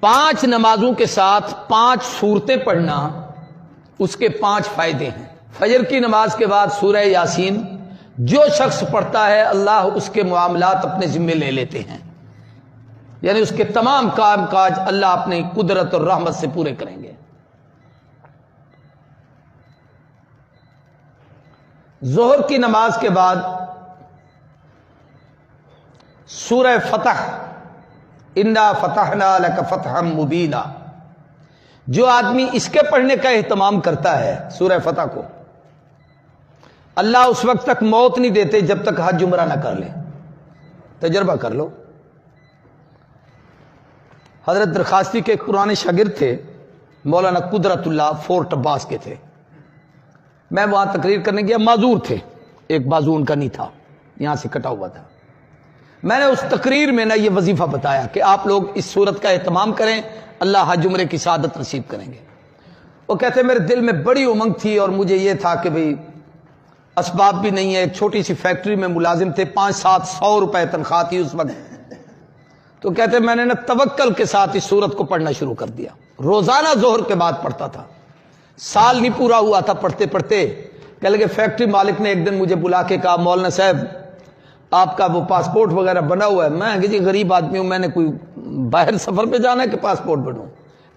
5 نمازوں کے ساتھ 5 سورتیں پڑھنا اس کے 5 فائدے ہیں۔ فجر کی نماز کے بعد سورہ یاسین جو شخص پڑھتا ہے اللہ اس کے معاملات اپنے ذمے لے لیتے ہیں، یعنی اس کے تمام کام کاج اللہ اپنی قدرت اور رحمت سے پورے کریں گے۔ ظہر کی نماز کے بعد سورہ فتح انا فتحنا لک فتحا مبینا، جو آدمی اس کے پڑھنے کا اہتمام کرتا ہے سورہ فتح کو، اللہ اس وقت تک موت نہیں دیتے جب تک حج عمرہ نہ کر لے۔ تجربہ کر لو۔ حضرت درخواستی کے ایک پرانے شاگرد تھے، مولانا قدرت اللہ فورٹ عباس کے تھے۔ میں وہاں تقریر کرنے گیا، معذور تھے، ایک بازو ان کا نہیں تھا، یہاں سے کٹا ہوا تھا۔ میں نے اس تقریر میں یہ وظیفہ بتایا کہ آپ لوگ اس صورت کا اہتمام کریں، اللہ حج عمرے کی سعادت نصیب کریں گے۔ وہ کہتے میرے دل میں بڑی امنگ تھی اور مجھے یہ تھا کہ بھئی اسباب بھی نہیں ہے، ایک چھوٹی سی فیکٹری میں ملازم تھے، 500-700 روپے تنخواہ تھی اس وقت۔ تو کہتے میں نے توکل کے ساتھ اس سورت کو پڑھنا شروع کر دیا، روزانہ ظہر کے بعد پڑھتا تھا۔ سال نہیں پورا ہوا تھا پڑھتے پڑھتے، کہ لگے فیکٹری مالک نے ایک دن مجھے بلا کے کہا مولانا صاحب آپ کا وہ پاسپورٹ وغیرہ بنا ہوا ہے۔ میں کہ جی غریب آدمی ہوں، میں نے کوئی باہر سفر پہ جانا ہے کہ پاسپورٹ بنوں؟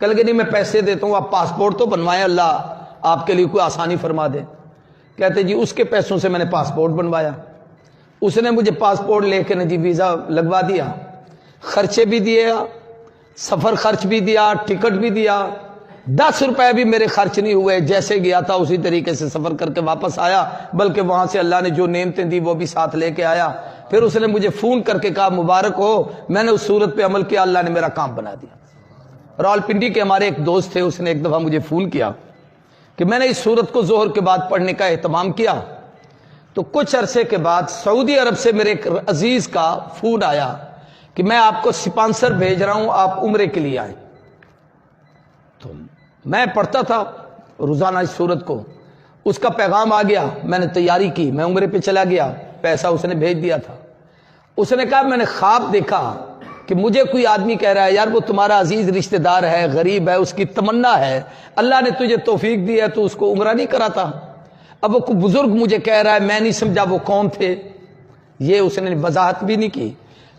کہ لگے نہیں میں پیسے دیتا ہوں، آپ پاسپورٹ تو بنوائیں، اللہ آپ کے لیے کوئی آسانی فرما دے۔ کہتے جی اس کے پیسوں سے میں نے پاسپورٹ بنوایا، اس نے مجھے پاسپورٹ لے کے جی ویزا لگوا دیا، خرچے بھی دیا، سفر خرچ بھی دیا، ٹکٹ بھی دیا، 10 روپے بھی میرے خرچ نہیں ہوئے، جیسے گیا تھا اسی طریقے سے سفر کر کے واپس آیا، بلکہ وہاں سے اللہ نے جو نعمتیں دی وہ بھی ساتھ لے کے آیا۔ پھر اس نے مجھے فون کر کے کہا مبارک ہو، میں نے اس صورت پہ عمل کیا، اللہ نے میرا کام بنا دیا۔ راولپنڈی کے ہمارے ایک دوست تھے، اس نے ایک دفعہ مجھے فون کیا کہ میں نے اس صورت کو ظہر کے بعد پڑھنے کا اہتمام کیا، تو کچھ عرصے کے بعد سعودی عرب سے میرے ایک عزیز کا فون آیا کہ میں آپ کو سپانسر بھیج رہا ہوں، آپ عمرے کے لیے آئیں۔ تو میں پڑھتا تھا روزانہ اس صورت کو، اس کا پیغام آ گیا، میں نے تیاری کی، میں عمرے پہ چلا گیا، پیسہ اس نے بھیج دیا تھا۔ اس نے کہا میں نے خواب دیکھا کہ مجھے کوئی آدمی کہہ رہا ہے یار وہ تمہارا عزیز رشتہ دار ہے، غریب ہے، اس کی تمنا ہے، اللہ نے تجھے توفیق دی ہے تو اس کو عمرہ نہیں کراتا۔ اب وہ کوئی بزرگ مجھے کہہ رہا ہے، میں نہیں سمجھا وہ کون تھے، یہ اس نے وضاحت بھی نہیں کی۔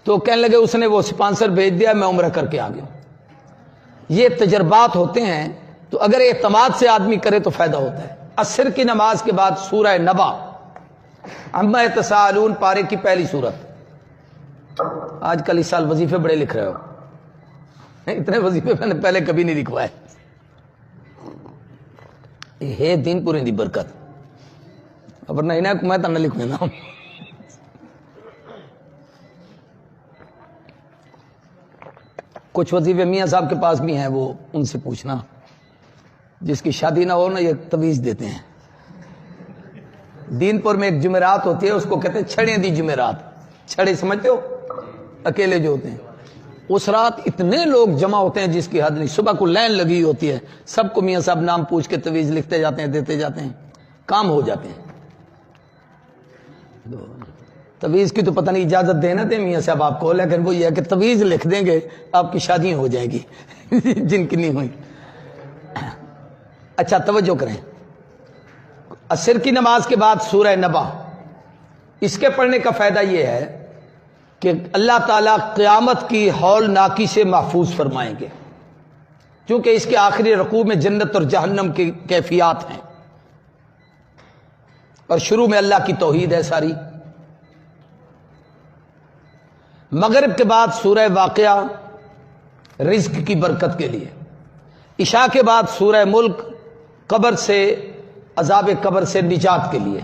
تو کہنے لگے اس نے وہ سپانسر بھیج دیا، میں عمرہ کر کے آ گیا۔ یہ تجربات ہوتے ہیں، تو اگر اعتماد سے آدمی کرے تو فائدہ ہوتا ہے۔ عصر کی نماز کے بعد سورہ نبا، عما یتساءلون پارے کی پہلی سورت۔ آج کل اس سال وظیفے بڑے لکھ رہے ہو، اتنے وظیفے میں نے پہلے کبھی نہیں لکھوائے۔ یہ دین پورے دی برکت، ورنہ انہیں کو میں تو نہ لکھوں نا۔ کچھ وظیفے میاں صاحب کے پاس بھی ہیں، وہ ان سے پوچھنا، جس کی شادی نہ ہو نا یہ تویز دیتے ہیں۔ دین پور میں ایک جمعرات ہوتی ہے، اس کو کہتے ہیں چھڑیں دی جمعرات، چھڑے سمجھتے ہو، اکیلے جو ہوتے ہیں۔ اس رات اتنے لوگ جمع ہوتے ہیں جس کی حد نہیں، صبح کو لائن لگی ہوتی ہے، سب کو میاں صاحب نام پوچھ کے تویز لکھتے جاتے ہیں، دیتے جاتے ہیں، کام ہو جاتے ہیں۔ تویز کی تو پتہ نہیں اجازت دینا دیں میاں صاحب آپ کو، لیکن وہ یہ ہے کہ تویز لکھ دیں گے آپ کی شادی ہو جائے گی جن کی نہیں ہوئی۔ اچھا توجہ کریں، عصر کی نماز کے بعد سورہ نبا، اس کے پڑھنے کا فائدہ یہ ہے کہ اللہ تعالیٰ قیامت کی ہول ناکی سے محفوظ فرمائیں گے، کیونکہ اس کے آخری رکوع میں جنت اور جہنم کی کیفیات ہیں، اور شروع میں اللہ کی توحید ہے ساری۔ مغرب کے بعد سورہ واقعہ رزق کی برکت کے لیے، عشاء کے بعد سورہ ملک قبر سے، عذاب قبر سے نجات کے لیے۔